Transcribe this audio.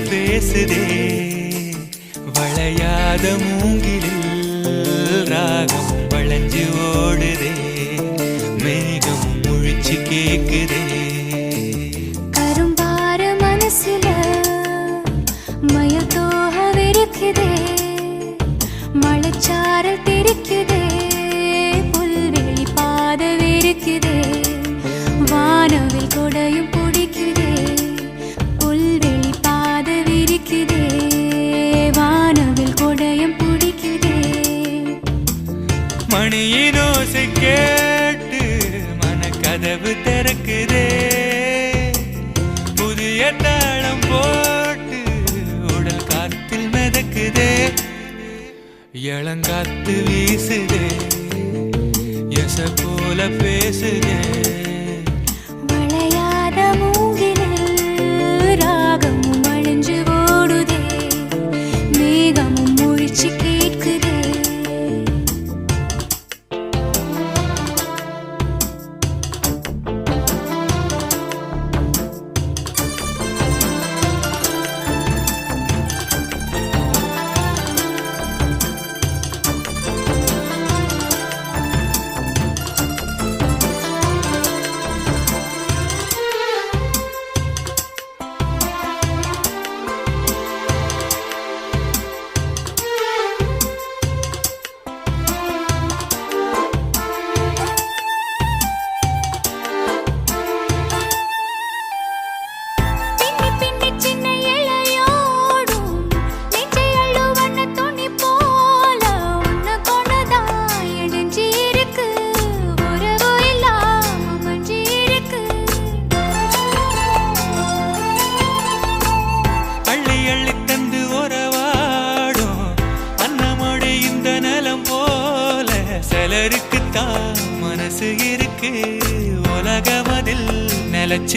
பேசுதே வளையாத மூங்கிலில் ராகம் வளைஞ்சு ஓடுதே மேகம் முழிச்சு கேக்குதே கரும்பார மனசுல மயில் தோகவிருக்குதே மழைச்சாரல் தெரிக்குதே புல்வெளி பாதவிருக்குதே வானவில் கொடையும் பிடிக்குதே புல்வெளி பாதவிருக்குதே வானவில் கொடையும் பிடிக்குதே மணியின் ஓசை கேட்டு மனக்கதவு திறக்குதே புதிய தாளம் போட்டு உடல் காத்தில் மிதக்குதே இளங்காத்து வீசுதே எச போல பேசுதே வளையாத மூங்கிலில் ராகமும் வளைஞ்சு ஓடுதே மேகமும் முழிச்சு கேட்குதே சிலருக்குத்தான் மனசு இருக்கு உலகம் அதில் நிலச்சி